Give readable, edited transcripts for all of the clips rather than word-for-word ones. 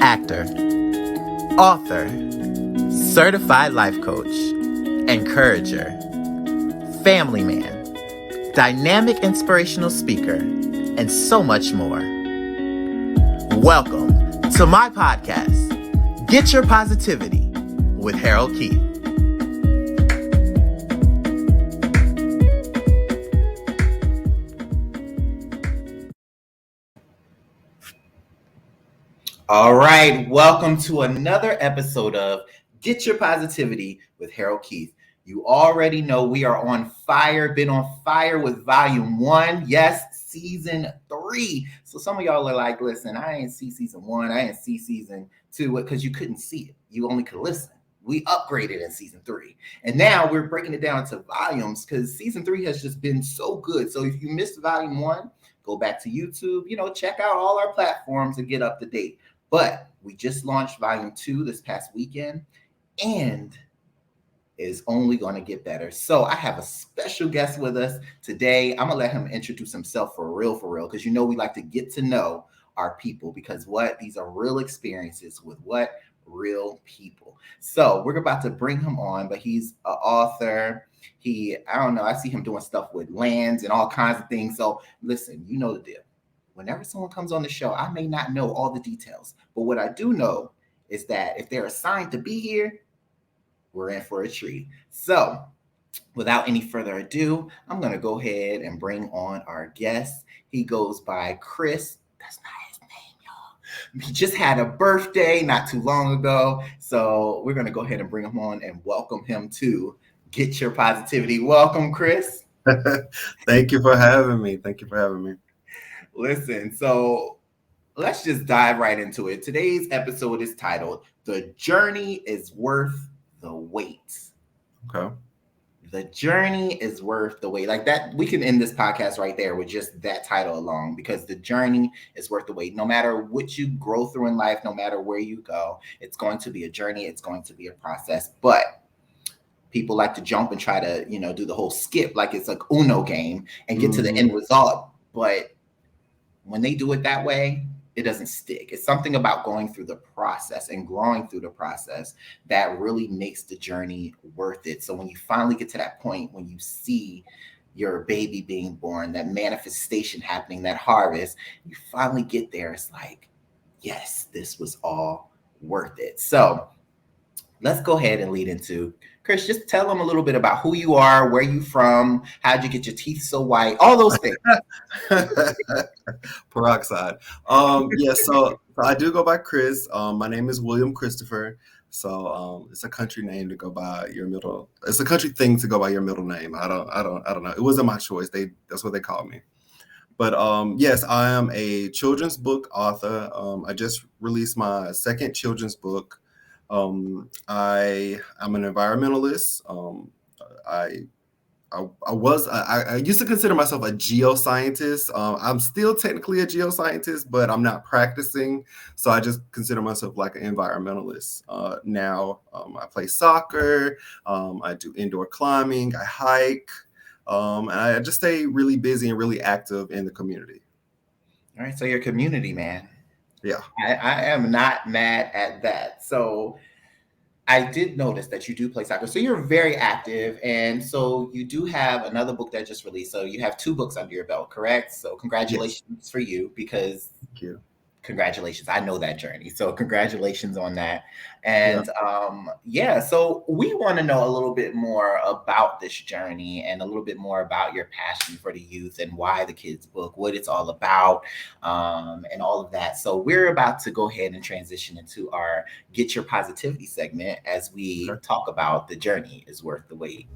actor, author, certified life coach, encourager, family man, dynamic inspirational speaker, and so much more. Welcome to my podcast, Get Your Positivity with Harold Keith. All right, welcome to another episode of Get Your Positivity with Harold Keith. You already know we are on fire, been on fire with volume 1. Yes, season 3. So some of y'all are like, listen, I ain't see season 1, I ain't see season 2 because you couldn't see it. You only could listen. We upgraded in season 3. And now we're breaking it down into volumes because season 3 has just been so good. So if you missed volume 1, go back to YouTube, check out all our platforms and get up to date. But we just launched volume 2 this past weekend, and is only going to get better. So I have a special guest with us today. I'm going to let him introduce himself for real, because we like to get to know our people because these are real experiences with real people. So we're about to bring him on, but he's an author. I see him doing stuff with lands and all kinds of things. So listen, you know the deal. Whenever someone comes on the show, I may not know all the details, but what I do know is that if they're assigned to be here, we're in for a treat. So without any further ado, I'm going to go ahead and bring on our guest. He goes by Chris. That's not his name, y'all. He just had a birthday not too long ago. So we're going to go ahead and bring him on and welcome him to Get Your Positivity. Welcome, Chris. Thank you for having me. Listen, so let's just dive right into it. Today's episode is titled, The Journey is Worth the Wait. Okay. The journey is worth the wait. Like that, we can end this podcast right there with just that title alone because the journey is worth the wait. No matter what you grow through in life, no matter where you go, it's going to be a journey. It's going to be a process. But people like to jump and try to, do the whole skip like it's like Uno game and get to the end result. But when they do it that way, it doesn't stick. It's something about going through the process and growing through the process that really makes the journey worth it. So when you finally get to that point, when you see your baby being born, that manifestation happening, that harvest, you finally get there. It's like, yes, this was all worth it. So let's go ahead and lead into Chris. Just tell them a little bit about who you are, where you from, how'd you get your teeth so white, all those things. Peroxide. So I do go by Chris. My name is William Christopher. So it's a country name to go by your middle. It's a country thing to go by your middle name. I don't know. It wasn't my choice. That's what they called me. But yes, I am a children's book author. I just released my second children's book. I'm an environmentalist. I used to consider myself a geoscientist. I'm still technically a geoscientist, but I'm not practicing. So I just consider myself like an environmentalist. Now I play soccer. I do indoor climbing. I hike. And I just stay really busy and really active in the community. All right. So you're a community man. Yeah. I am not mad at that. So I did notice that you do play soccer. So you're very active. And so you do have another book that just released. So you have 2 books under your belt, correct? So congratulations for you because Thank you. Congratulations. I know that journey. So congratulations on that. And so we want to know a little bit more about this journey and a little bit more about your passion for the youth and why the kids book, what it's all about, and all of that. So we're about to go ahead and transition into our Get Your Positivity segment as we talk about the journey is worth the wait.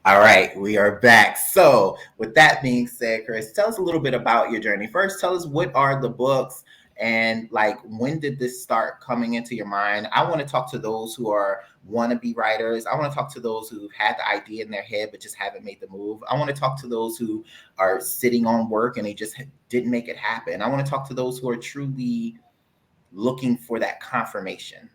All right, we are back. So with that being said, Chris, tell us a little bit about your journey. First, tell us what are the books and when did this start coming into your mind? I want to talk to those who are wannabe writers. I want to talk to those who've had the idea in their head but just haven't made the move. I want to talk to those who are sitting on work and they just didn't make it happen. I want to talk to those who are truly looking for that confirmation.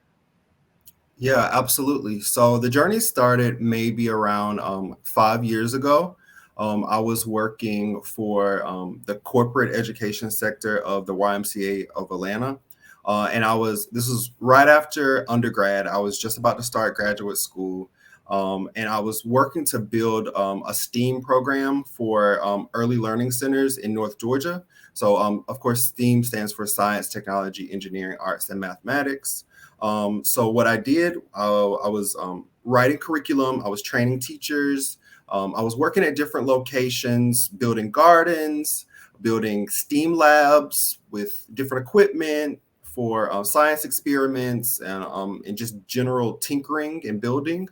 Yeah, absolutely. So the journey started maybe around 5 years ago. I was working for the corporate education sector of the YMCA of Atlanta. And this was right after undergrad. I was just about to start graduate school. And I was working to build a STEAM program for early learning centers in North Georgia. So, of course, STEAM stands for science, technology, engineering, arts, and mathematics. So what I did, I was writing curriculum. I was training teachers. I was working at different locations, building gardens, building STEAM labs with different equipment for science experiments and just general tinkering and building.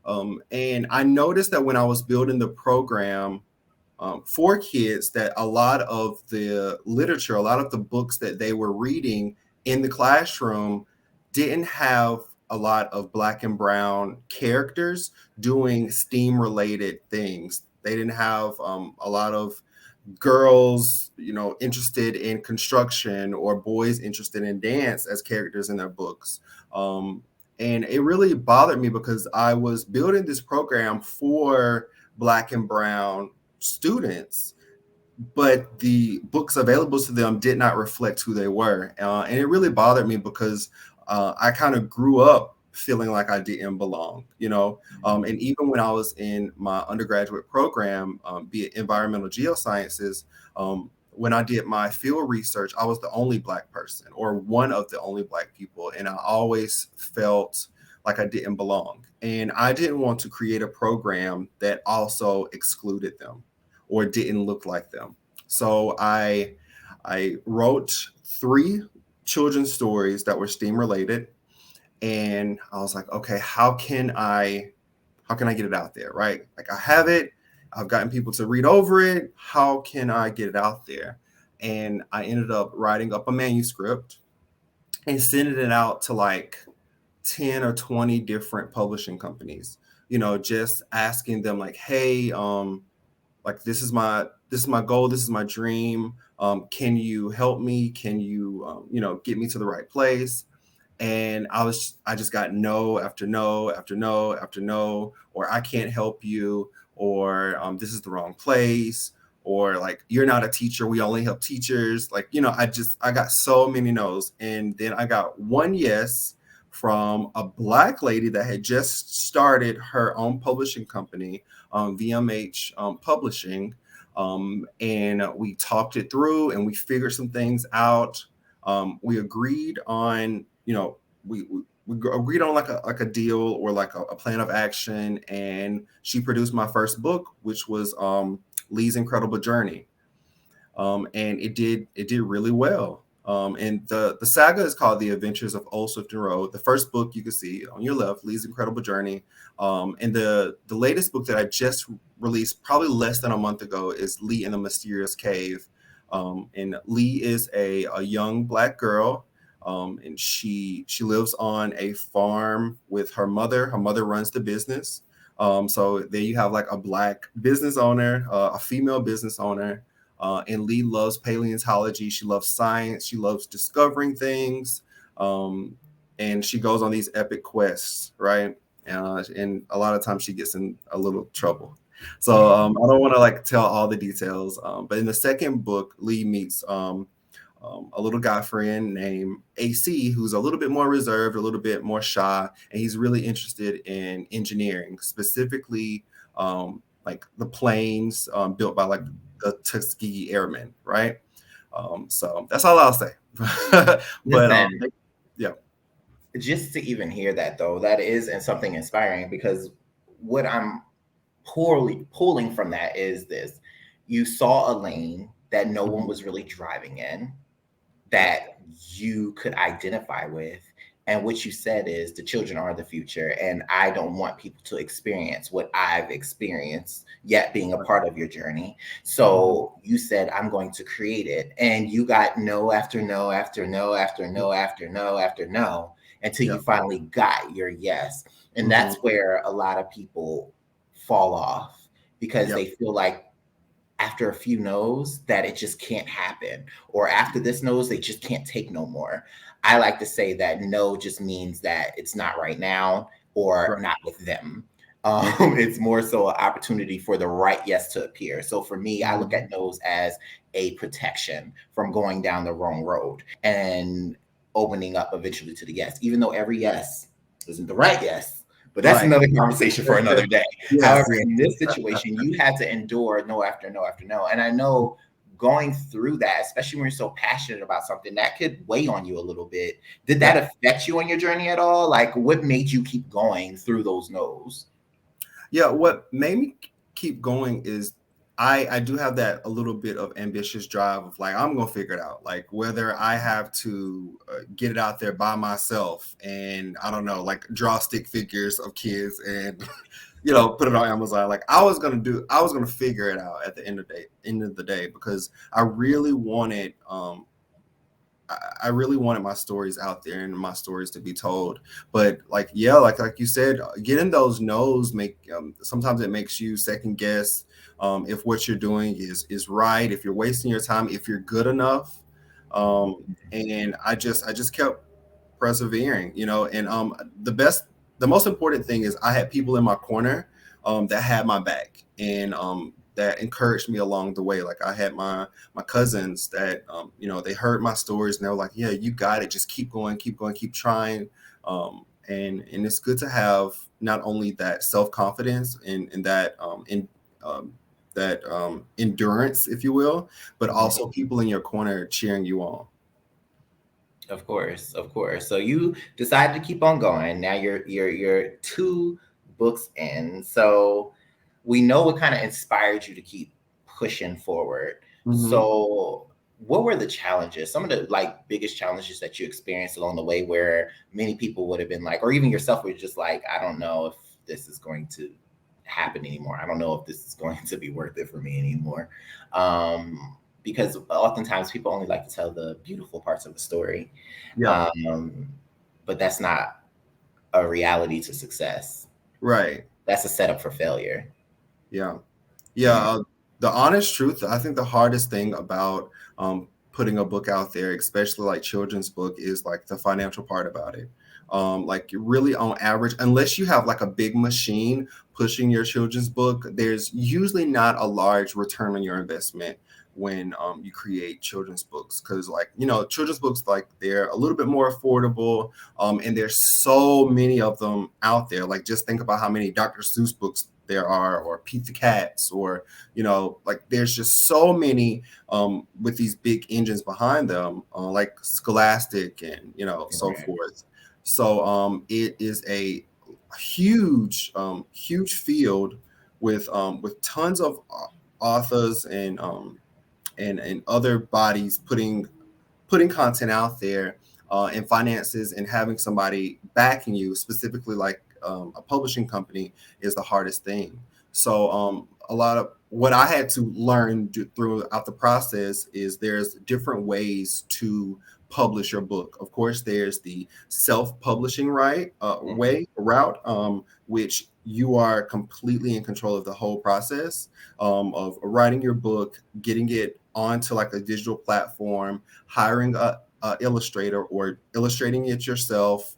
And I noticed that when I was building the program for kids, that a lot of the literature, a lot of the books that they were reading in the classroom didn't have a lot of Black and brown characters doing STEAM related things. They didn't have a lot of girls, interested in construction or boys interested in dance as characters in their books. And it really bothered me because I was building this program for Black and brown students, but the books available to them did not reflect who they were. And it really bothered me because I kind of grew up feeling like I didn't belong, and even when I was in my undergraduate program, be it environmental geosciences, when I did my field research, I was the only Black person or one of the only Black people. And I always felt like I didn't belong. And I didn't want to create a program that also excluded them or didn't look like them. So I wrote 3 children's stories that were STEAM related. And I was like, okay, how can I get it out there, right? Like I have it, I've gotten people to read over it. How can I get it out there? And I ended up writing up a manuscript and sending it out to like 10 or 20 different publishing companies, just asking them like, hey, like this is my goal, this is my dream. Can you help me? Can you get me to the right place? And I just got no after no after no after no, or I can't help you, or this is the wrong place, or like you're not a teacher, we only help teachers. Like, I got so many no's. And then I got one yes from a Black lady that had just started her own publishing company, VMH Publishing. And we talked it through and we figured some things out. We agreed on, we agreed on like a deal or like a plan of action. And she produced my first book, which was Lee's Incredible Journey. And it did really well. And the saga is called The Adventures of Old Swifton Road. The first book you can see on your left, Lee's Incredible Journey. And the latest book that I just released probably less than a month ago is Lee in the Mysterious Cave. And Lee is a young Black girl. And she lives on a farm with her mother. Her mother runs the business. So there you have like a Black business owner, a female business owner. And Lee loves paleontology. She loves science. She loves discovering things. And she goes on these epic quests, right? And a lot of times she gets in a little trouble. So I don't want to like tell all the details. But in the second book, Lee meets a little guy friend named AC, who's a little bit more reserved, a little bit more shy, and he's really interested in engineering, specifically like the planes built by like the Tuskegee Airmen, right? So that's all I'll say. But yeah. Just to even hear that though, that is and something inspiring, because what I'm pulling from that is this: you saw a lane that no one was really driving in, that you could identify with. And what you said is the children are the future. And I don't want people to experience what I've experienced yet being a part of your journey. So you said, I'm going to create it. And you got no after no after no after no after no after no until you finally got your yes. And that's where a lot of people fall off, because they feel like after a few no's that it just can't happen, or after this no's they just can't take no more. I like to say that no just means that it's not right now or not with them. It's more so an opportunity for the right yes to appear. So for me, I look at no's as a protection from going down the wrong road and opening up eventually to the yes, even though every yes isn't the right yes. But that's Right. another conversation for another day. Yes. However, in this situation, you had to endure no after no after no. And I know going through that, especially when you're so passionate about something, that could weigh on you a little bit. Did that affect you on your journey at all? Like, what made you keep going through those no's? Yeah, what made me keep going is I do have that a little bit of ambitious drive of like I'm gonna figure it out. Like whether I have to get it out there by myself and I don't know, like draw stick figures of kids and put it on Amazon. Like I was gonna figure it out at the end of the day because I really wanted my stories out there and my stories to be told. But like, yeah, like you said, getting those no's sometimes it makes you second guess if what you're doing is right, if you're wasting your time, if you're good enough. And I just kept persevering, and the most important thing is I had people in my corner that had my back and that encouraged me along the way. Like I had my cousins that they heard my stories and they were like, yeah, you got it, just keep going, keep trying. And it's good to have not only that self-confidence and that endurance, if you will, but also people in your corner cheering you on. Of course, of course. So you decided to keep on going. Now you're 2 books in. So we know what kind of inspired you to keep pushing forward. So what were the challenges? Some of the like biggest challenges that you experienced along the way where many people would have been like, or even yourself were just like, I don't know if this is going to happen anymore. I don't know if this is going to be worth it for me anymore. Because oftentimes people only like to tell the beautiful parts of the story. Yeah. But that's not a reality to success. Right. That's a setup for failure. Yeah. Yeah. The honest truth, I think the hardest thing about putting a book out there, especially like children's book, is like the financial part about it. Like really on average, unless you have like a big machine pushing your children's book, there's usually not a large return on your investment when you create children's books, because like children's books, like they're a little bit more affordable, and there's so many of them out there. Like just think about how many Dr. Seuss books there are, or Pizza Cats, or like there's just so many with these big engines behind them, like Scholastic and so forth. So it is a huge field with tons of authors and other bodies putting content out there, and finances, and having somebody backing you, specifically like a publishing company, is the hardest thing. So a lot of what I had to learn throughout the process is there's different ways to publish your book. Of course, there's the self-publishing route, which you are completely in control of the whole process of writing your book, getting it onto like a digital platform, hiring a illustrator or illustrating it yourself,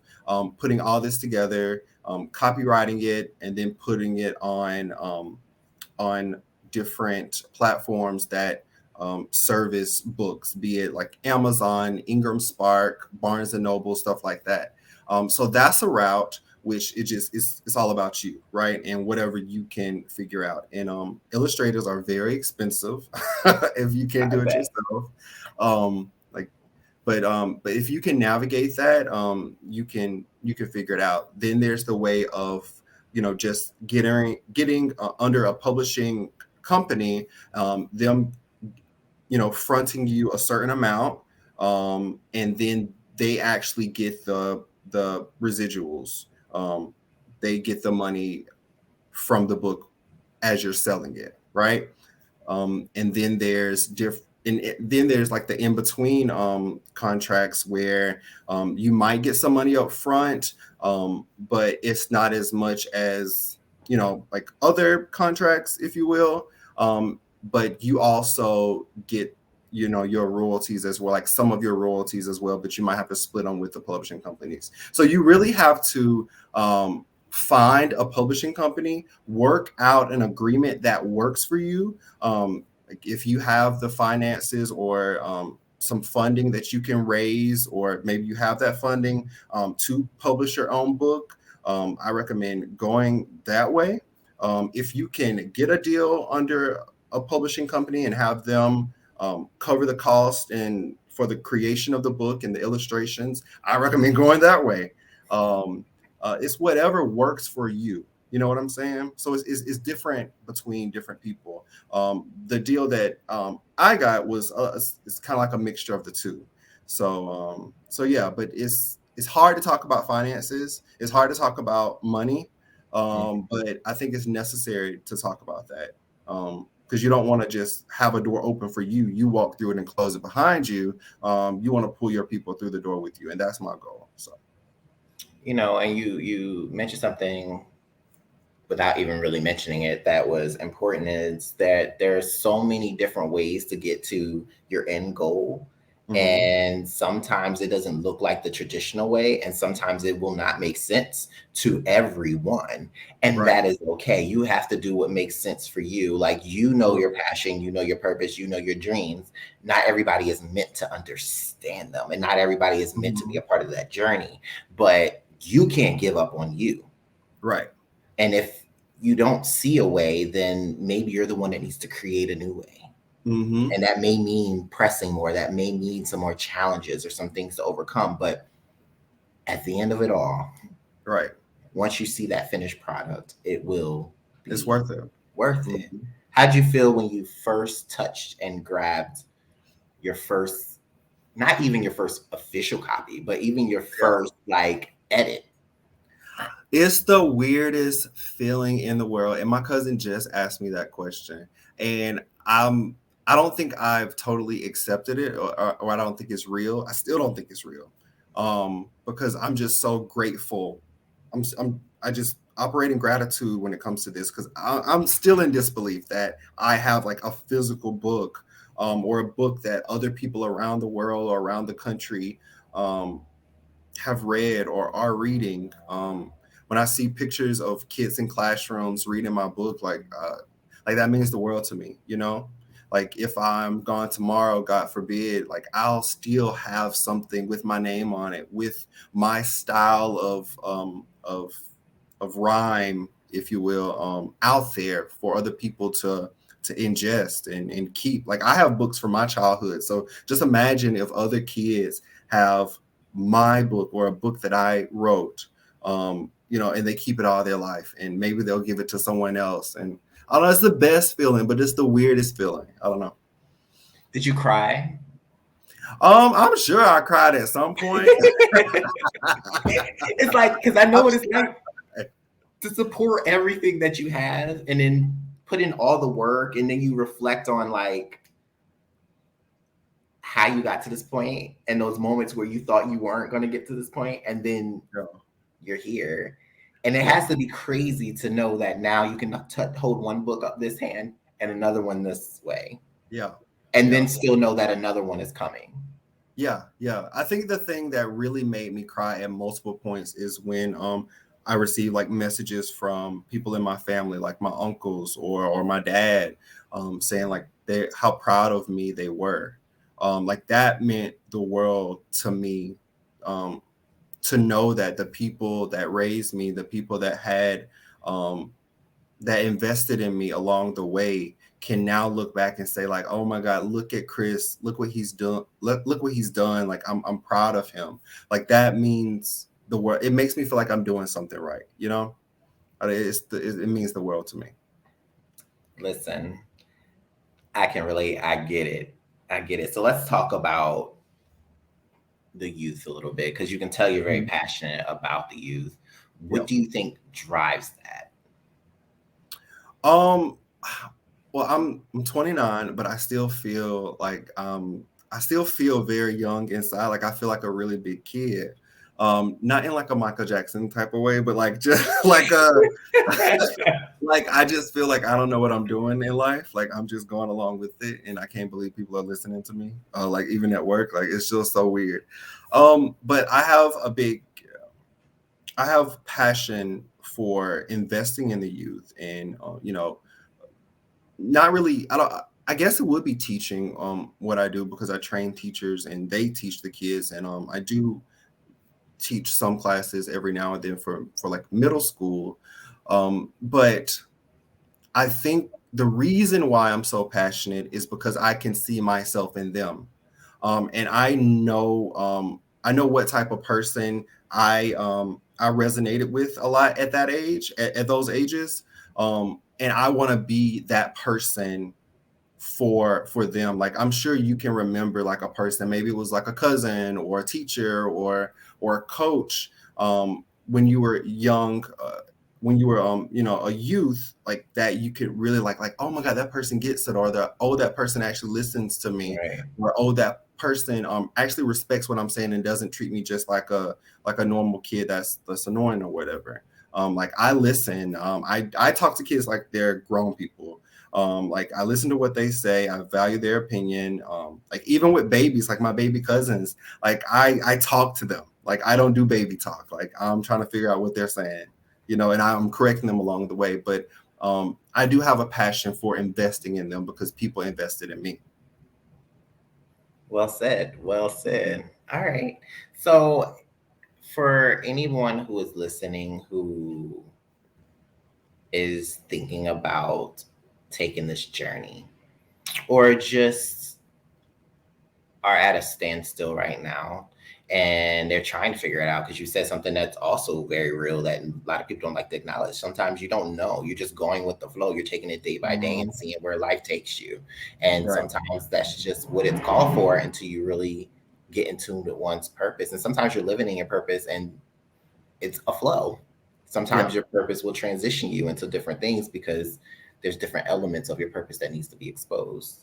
putting all this together, copywriting it, and then putting it on different platforms that service books, be it like Amazon, Ingram Spark, Barnes and Noble, stuff like that. So that's a route which it's all about you, right? And whatever you can figure out. And illustrators are very expensive if you can't do it yourself. But if you can navigate that, you can figure it out. Then there's the way of just getting under a publishing company, them fronting you a certain amount, and then they actually get the residuals. They get the money from the book as you're selling it, right? And then there's then there's like the in between contracts where you might get some money up front, but it's not as much as like other contracts, if you will. But you also get your royalties as well, like some of your royalties as well, but you might have to split them with the publishing companies. So you really have to find a publishing company, work out an agreement that works for you. Like if you have the finances or some funding that you can raise, or maybe you have that funding to publish your own book, I recommend going that way. If you can get a deal under a publishing company and have them cover the cost and for the creation of the book and the illustrations, I recommend going that way. It's whatever works for you. You know what I'm saying? So it's different between different people. The deal that I got was it's kind of like a mixture of the two. So yeah, but it's hard to talk about finances. It's hard to talk about money, but I think it's necessary to talk about that. Because you don't want to just have a door open for you. You walk through it and close it behind you. You want to pull your people through the door with you, and that's my goal. So, And you mentioned something without even really mentioning it that was important, is that there's so many different ways to get to your end goal. And sometimes it doesn't look like the traditional way, and sometimes it will not make sense to everyone. And that is okay. You have to do what makes sense for you. Like, your passion, your purpose, your dreams. Not everybody is meant to understand them, and not everybody is meant to be a part of that journey. But you can't give up on you. Right. And if you don't see a way, then maybe you're the one that needs to create a new way. And that may mean pressing more. That may mean some more challenges or some things to overcome. But at the end of it all, right, once you see that finished product, it will be it's worth it. How'd you feel when you first touched and grabbed your first, not even your first official copy, but even your first edit? It's the weirdest feeling in the world. And my cousin just asked me that question. And I don't think I've totally accepted it, or I don't think it's real. I still don't think it's real, because I'm just so grateful. I just operate in gratitude when it comes to this, because I'm still in disbelief that I have like a physical book, or a book that other people around the world or around the country have read or are reading. When I see pictures of kids in classrooms reading my book, like that means the world to me, Like if I'm gone tomorrow, God forbid, like I'll still have something with my name on it, with my style of rhyme, if you will, out there for other people to ingest and keep. Like I have books from my childhood. So just imagine if other kids have my book or a book that I wrote, and they keep it all their life, and maybe they'll give it to someone else. And I don't know, it's the best feeling, but it's the weirdest feeling. I don't know. Did you cry? I'm sure I cried at some point. It's like, because I know what it's like to support everything that you have and then put in all the work, and then you reflect on how you got to this point and those moments where you thought you weren't going to get to this point, and then you're here. And it has to be crazy to know that now you can hold one book up this hand and another one this way. Yeah. And then still know that another one is coming. Yeah. I think the thing that really made me cry at multiple points is when I received like messages from people in my family, like my uncles or my dad, saying like how proud of me they were. Like that meant the world to me. To know that the people that raised me, the people that had that invested in me along the way, can now look back and say like, oh my God, look at Chris, look what he's done. Look what he's done. Like I'm proud of him. Like that means the world. It makes me feel like I'm doing something right. It means the world to me. Listen, I can relate. I get it. So let's talk about the youth a little bit, because you can tell you're very passionate about the youth. What do you think drives that? Well, I'm 29, but I still feel like very young inside. Like I feel like a really big kid. Not in like a Michael Jackson type of way, but like just like like I just feel like I don't know what I'm doing in life. Like I'm just going along with it, and I can't believe people are listening to me. Like even at work, like it's just so weird. But I have passion for investing in the youth, and not really. I don't. I guess it would be teaching what I do, because I train teachers and they teach the kids, and I do teach some classes every now and then for like middle school. But I think the reason why I'm so passionate is because I can see myself in them. And I know what type of person I resonated with a lot at that age, at those ages. And I want to be that person for them. Like, I'm sure you can remember like a person, maybe it was like a cousin or a teacher or a coach, when you were young, when you were a youth, like that you could really like, oh my god, that person gets it, or that person actually listens to me, Right. or that person actually respects what I'm saying and doesn't treat me just like a normal kid that's annoying or whatever. Like, I listen. I talk to kids like they're grown people. Like, I listen to what they say. I value their opinion. Like, even with babies, like my baby cousins, like I talk to them. Like, I don't do baby talk. Like, I'm trying to figure out what they're saying, and I'm correcting them along the way. But I do have a passion for investing in them because people invested in me. Well said. Well said. All right. So, for anyone who is listening who is thinking about taking this journey, or just are at a standstill right now and they're trying to figure it out, because you said something that's also very real that a lot of people don't like to acknowledge. Sometimes you don't know. You're just going with the flow. You're taking it day by day and seeing where life takes you. And Right. sometimes that's just what it's called for until you really get in tune with one's purpose. And sometimes you're living in your purpose and it's a flow. Sometimes Yeah. your purpose will transition you into different things because there's different elements of your purpose that needs to be exposed.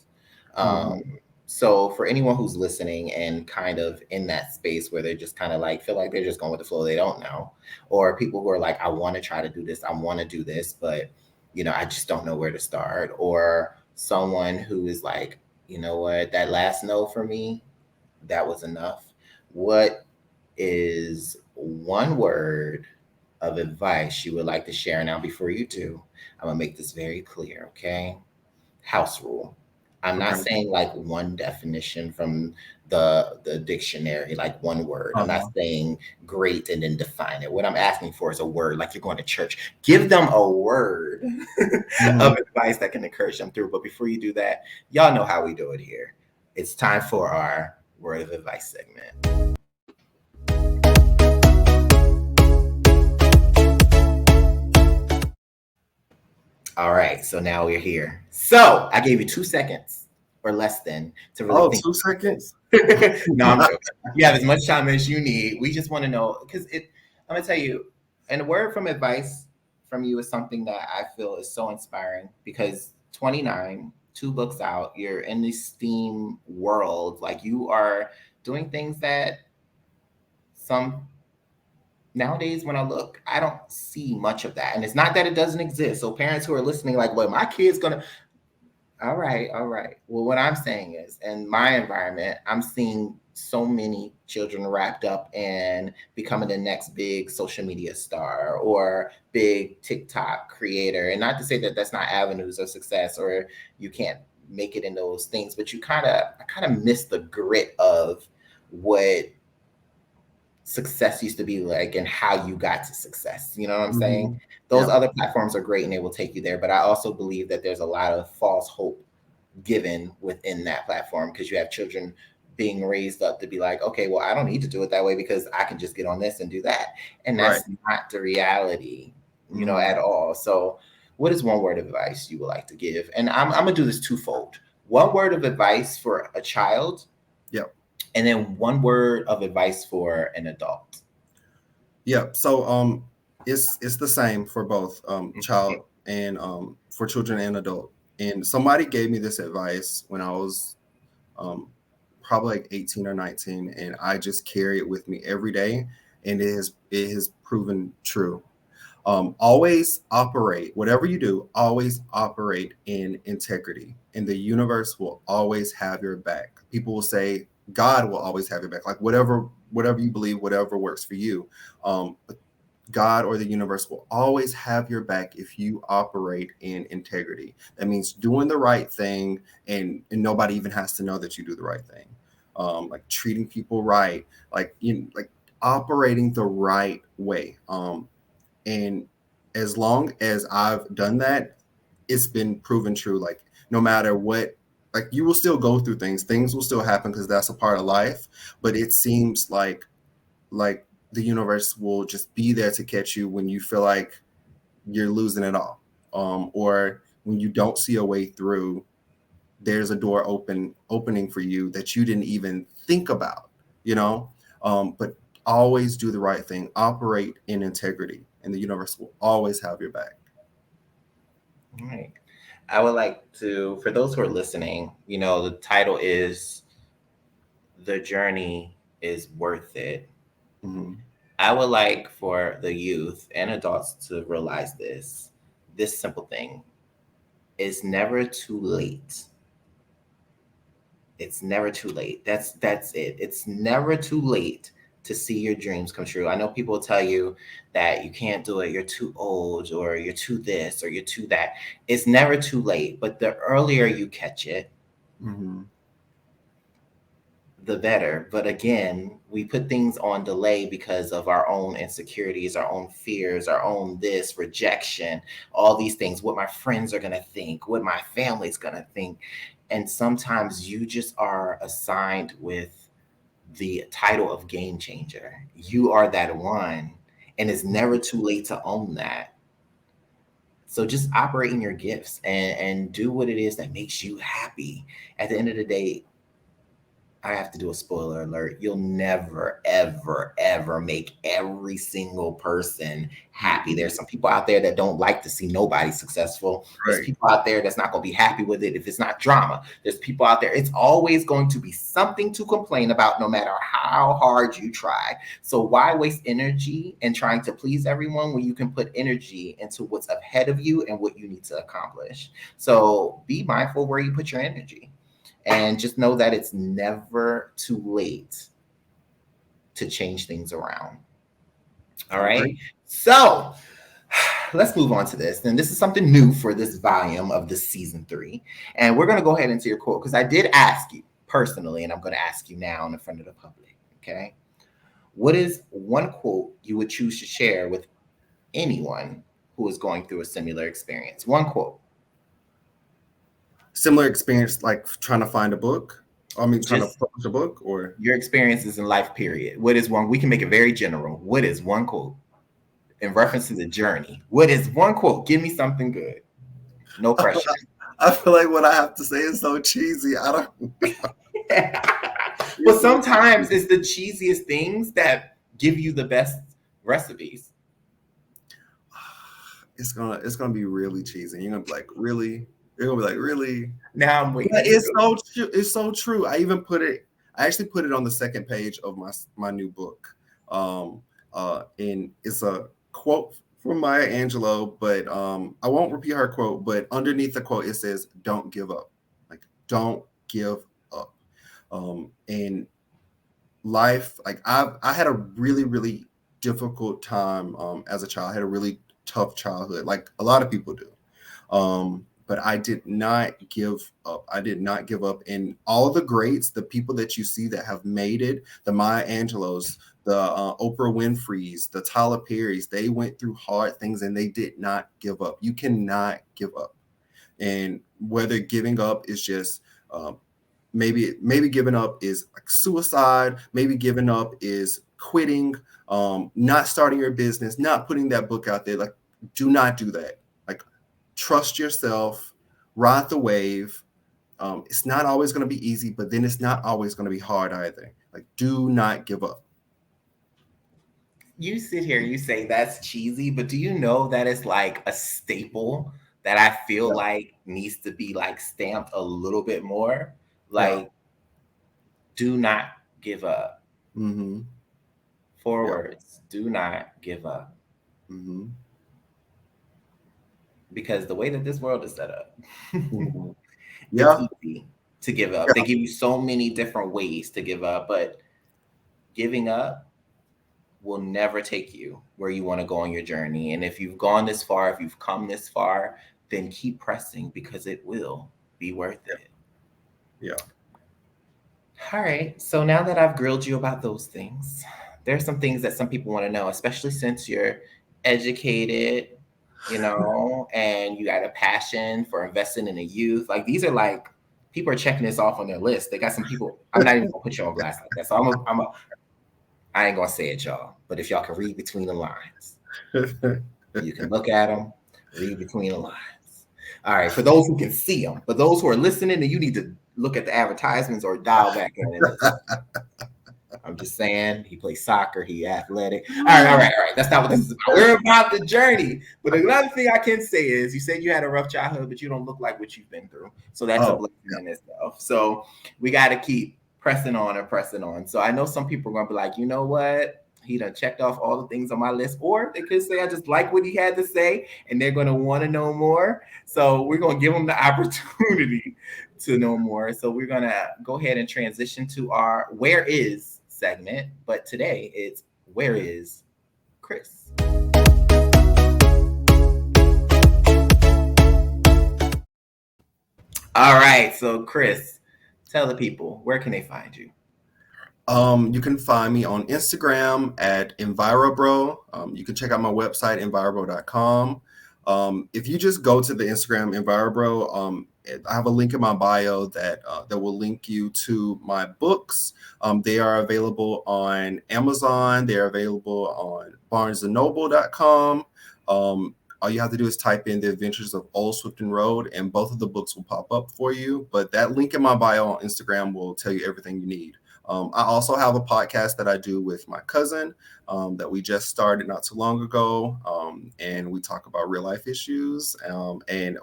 Mhm. Um, so for anyone who's listening and kind of in that space where they're just kind of like feel like they're just going with the flow, they don't know, or people who are like, I want to try to do this, I want to do this, but I just don't know where to start, or someone who is like, you know what, that last no for me, that was enough. What is one word of advice you would like to share? Now, before you do, I'm gonna make this very clear, okay? House rule. I'm not Okay. saying like one definition from the dictionary, like one word. I'm not Uh-huh. saying great and then define it. What I'm asking for is a word, like you're going to church. Give them a word of Mhm. advice that can encourage them through. But before you do that, y'all know how we do it here. It's time for our word of advice segment. All right, so now we're here. So I gave you 2 seconds or less than to really Oh, think. 2 seconds. No, I'm joking. You have as much time as you need. We just want to know, because I'm gonna tell you, and a word from advice from you is something that I feel is so inspiring, because 29, 2 books out, you're in this STEAM world, like you are doing things that some nowadays when I look, I don't see much of that. And it's not that it doesn't exist. So parents who are listening, like, well, my kid's gonna, all right, all right. Well, what I'm saying is, in my environment, I'm seeing so many children wrapped up in becoming the next big social media star or big TikTok creator. And not to say that that's not avenues of success or you can't make it in those things, but I kind of miss the grit of what success used to be like and how you got to success. You know what I'm saying? Mhm. Those Yeah. other platforms are great and they will take you there. But I also believe that there's a lot of false hope given within that platform, because you have children being raised up to be like, okay, well, I don't need to do it that way because I can just get on this and do that. And Right. that's not the reality, Mhm. at all. So, what is one word of advice you would like to give? And I'm going to do this twofold. One word of advice for a child, Yep. and then one word of advice for an adult. Yep. So it's the same for both child and for children and adult. And somebody gave me this advice when I was um probably like 18 or 19, and I just carry it with me every day, and it has proven true. Always operate, whatever you do, always operate in integrity, and the universe will always have your back. People will say God will always have your back, like whatever you believe, whatever works for you. But God or the universe will always have your back if you operate in integrity. That means doing the right thing, and nobody even has to know that you do the right thing. Like treating people right, like operating the right way. And as long as I've done that, it's been proven true. Like no matter what, like you will still go through things will still happen because that's a part of life. But it seems like the universe will just be there to catch you when you feel like you're losing it all, or when you don't see a way through. There's a door opening for you that you didn't even think about, you know. But always do the right thing, operate in integrity, and the universe will always have your back. All right. I would like to, for those who are listening, the title is The Journey is Worth It. Mm-hmm. I would like for the youth and adults to realize this simple thing. It's never too late. It's never too late. That's it. It's never too late to see your dreams come true. I know people tell you that you can't do it, you're too old, or you're too this, or you're too that. It's never too late, but the earlier you catch it, Mm-hmm. the better. But again, we put things on delay because of our own insecurities, our own fears, our own this rejection, all these things, what my friends are going to think, what my family's going to think. And sometimes you just are assigned with the title of game changer. You are that one, and it's never too late to own that. So just operate in your gifts and do what it is that makes you happy. At the end of the day, I have to do a spoiler alert. You'll never, ever, ever make every single person happy. There's some people out there that don't like to see nobody successful. There's Right. people out there that's not going to be happy with it if it's not drama. There's people out there, it's always going to be something to complain about no matter how hard you try. So why waste energy in trying to please everyone when you can put energy into what's ahead of you and what you need to accomplish? So be mindful where you put your energy. And just know that it's never too late to change things around. All right. So let's move on to this. And this is something new for this volume of this season 3. And we're going to go ahead into your quote because I did ask you personally, and I'm going to ask you now in front of the public. Okay. What is one quote you would choose to share with anyone who is going through a similar experience? One quote. Similar experience, like trying to find a book. Trying to Just publish a book, or your experiences in life, period. What is one? We can make it very general. What is one quote in reference to the journey? What is one quote? Give me something good. No pressure. I feel like what I have to say is so cheesy. I don't. But sometimes it's the cheesiest things that give you the best recipes. It's gonna be really cheesy. You're gonna be like, really? You're gonna be like, really? Now I'm waiting. But it's so true. I actually put it on the second page of my new book. And it's a quote from Maya Angelou, but I won't repeat her quote, but underneath the quote it says, "Don't give up." Like, don't give up. And life, like I had a really, really difficult time as a child. I had a really tough childhood, like a lot of people do. But I did not give up. I did not give up. And all the greats, the people that you see that have made it, the Maya Angelou's, the Oprah Winfrey's, the Tyler Perry's, they went through hard things and they did not give up. You cannot give up. And whether giving up is just maybe giving up is like suicide, maybe giving up is quitting, not starting your business, not putting that book out there. Like, do not do that. Like, trust yourself, ride the wave. It's not always going to be easy, but then it's not always going to be hard either. Like, do not give up. You sit here, you say that's cheesy, but do you know that it's like a staple that I feel like needs to be like stamped a little bit more? Like, do not give up. Mm-hmm. 4 words. Do not give up. Mm-hmm. Because the way that this world is set up, Mm-hmm. it's easy to give up. They give you so many different ways to give up, but giving up will never take you where you want to go on your journey. And if you've gone this far, if you've come this far, then keep pressing because it will be worth it. Yeah. All right. So now that I've grilled you about those things, there's some things that some people want to know, especially since you're educated, and you got a passion for investing in the youth. Like these are like people are checking this off on their list. They got some people. I'm not even gonna put you on blast like that. So I ain't gonna say it, y'all. But if y'all can read between the lines, you can look at them, read between the lines. All right, for those who can see them, but those who are listening, then you need to look at the advertisements or dial back in and listen. I'm just saying, he plays soccer, he athletic. All right. That's not what this is about. We're about the journey. But another thing I can say is, you said you had a rough childhood, but you don't look like what you've been through. So that's a blessing in itself. So we got to keep pressing on. So I know some people are going to be like, you know what? He done checked off all the things on my list. Or they could say, I just like what he had to say, and they're going to want to know more. So we're going to give them the opportunity to know more. So we're going to go ahead and transition to our Where Is segment, but today it's Where Is Chris? All right, so Chris, tell the people, where can they find you? You can find me on Instagram at EnviroBro. You can check out my website, envirobro.com. If you just go to the Instagram EnviroBro, I have a link in my bio that will link you to my books. They are available on Amazon. They're available on barnesandnoble.com. All you have to do is type in The Adventures of Old Swifton Road, and both of the books will pop up for you. But that link in my bio on Instagram will tell you everything you need. I also have a podcast that I do with my cousin that we just started not too long ago, and we talk about real life issues. And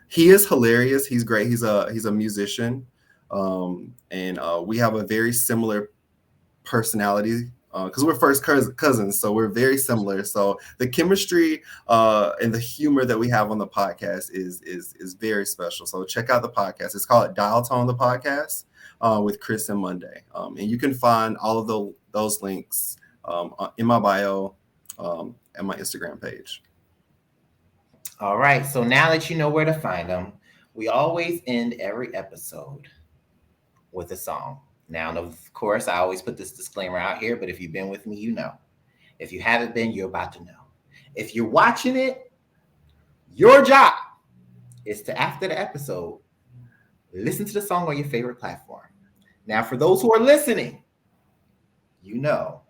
he is hilarious. He's great. He's a musician, and we have a very similar personality because we're first cousins, so we're very similar. So the chemistry and the humor that we have on the podcast is very special. So check out the podcast. It's called Dial Tone, the podcast. With Chris and Monday. And you can find all of those links in my bio and my Instagram page. All right. So now that you know where to find them, we always end every episode with a song. Now, of course, I always put this disclaimer out here, but if you've been with me, you know. If you haven't been, you're about to know. If you're watching it, your job is to, after the episode, listen to the song on your favorite platform. Now, for those who are listening, you know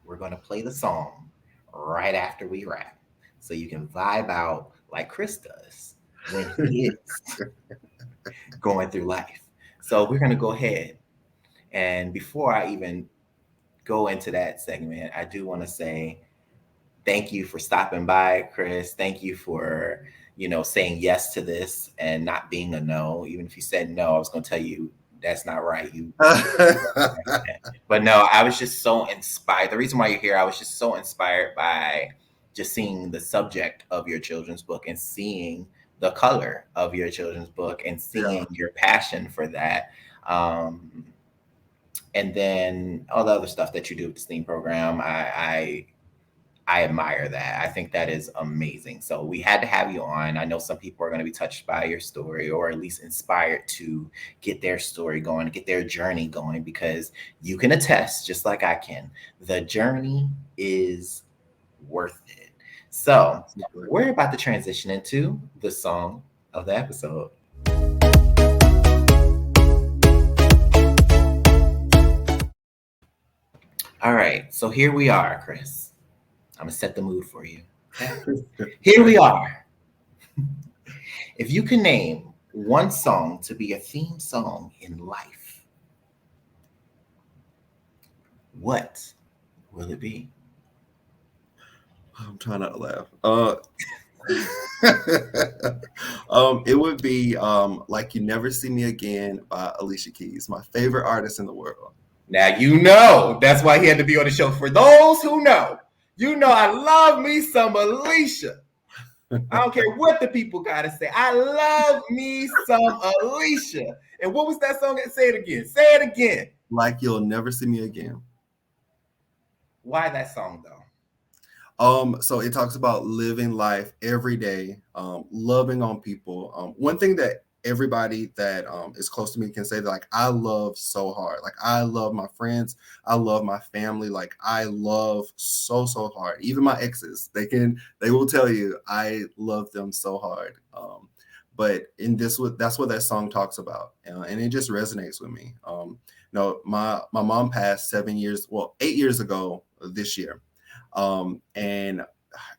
we're going to play the song right after we wrap. So you can vibe out like Chris does when he is going through life. So we're going to go ahead. And before I even go into that segment, I do want to say thank you for stopping by, Chris. Thank you for saying yes to this and not being a no. Even if you said no, I was going to tell you that's not right. But no, I was just so inspired. The reason why you're here, I was just so inspired by just seeing the subject of your children's book and seeing the color of your children's book and seeing your passion for that. And then all the other stuff that you do with the STEAM program, I admire that. I think that is amazing. So we had to have you on. I know some people are going to be touched by your story, or at least inspired to get their story going, to get their journey going, because you can attest, just like I can, the journey is worth it. So we're about to transition into the song of the episode. All right. So here we are, Chris. I'm going to set the mood for you. Here we are. If you can name one song to be a theme song in life, what will it be? I'm trying not to laugh. It would be Like You Never See Me Again by Alicia Keys, my favorite artist in the world. Now, that's why he had to be on the show. For those who know, I love me some Alicia. I don't care what the people got to say. I love me some Alicia. And what was that song? Say it again. Say it again. Like You'll Never See Me Again. Why that song though? So it talks about living life every day, loving on people. One thing that everybody that is close to me can say that, like, I love so hard. Like, I love my friends. I love my family. Like, I love so, so hard. Even my exes, they will tell you I love them so hard. But that's what that song talks about. And it just resonates with me. My mom passed 8 years ago this year. And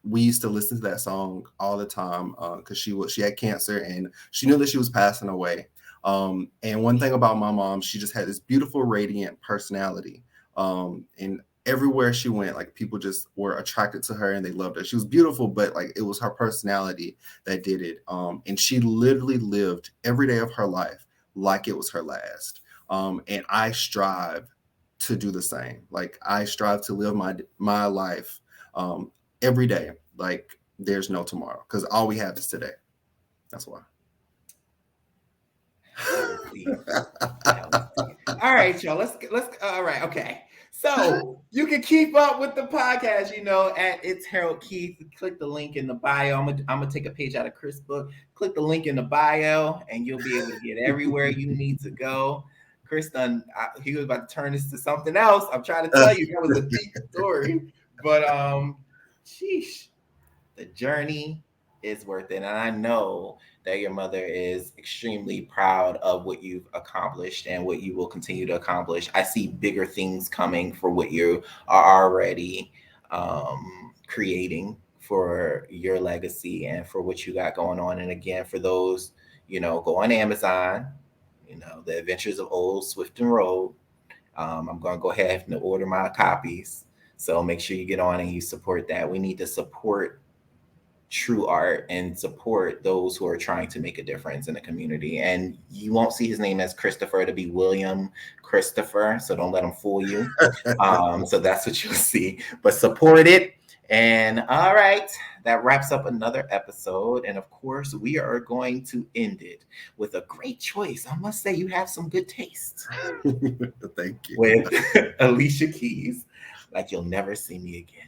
we used to listen to that song all the time because she had cancer and she knew that she was passing away. And one thing about my mom, she just had this beautiful, radiant personality. And everywhere she went, like, people just were attracted to her and they loved her. She was beautiful, but like, it was her personality that did it. And she literally lived every day of her life like it was her last. And I strive to do the same. Like, I strive to live my life every day like there's no tomorrow, because all we have is today. That's why. All right, y'all. Let's. All right. Okay. So you can keep up with the podcast, at It's Harold Keith. Click the link in the bio. I'm gonna take a page out of Chris' book. Click the link in the bio, and you'll be able to get everywhere you need to go. Chris he was about to turn this to something else. I'm trying to tell you, that was a deep story, but sheesh, the journey is worth it, and I know that your mother is extremely proud of what you've accomplished and what you will continue to accomplish. I see bigger things coming for what you are already creating for your legacy and for what you got going on. And again, for those, go on Amazon, The Adventures of Old Swifton Road. I'm going to go ahead and order my copies. So make sure you get on and you support that. We need to support true art and support those who are trying to make a difference in the community. And you won't see his name as Christopher, to be William Christopher, so don't let him fool you. So that's what you'll see, but support it. And all right, that wraps up another episode. And of course, we are going to end it with a great choice. I must say, you have some good taste. Thank you. With Alicia Keys, Like You'll Never See Me Again.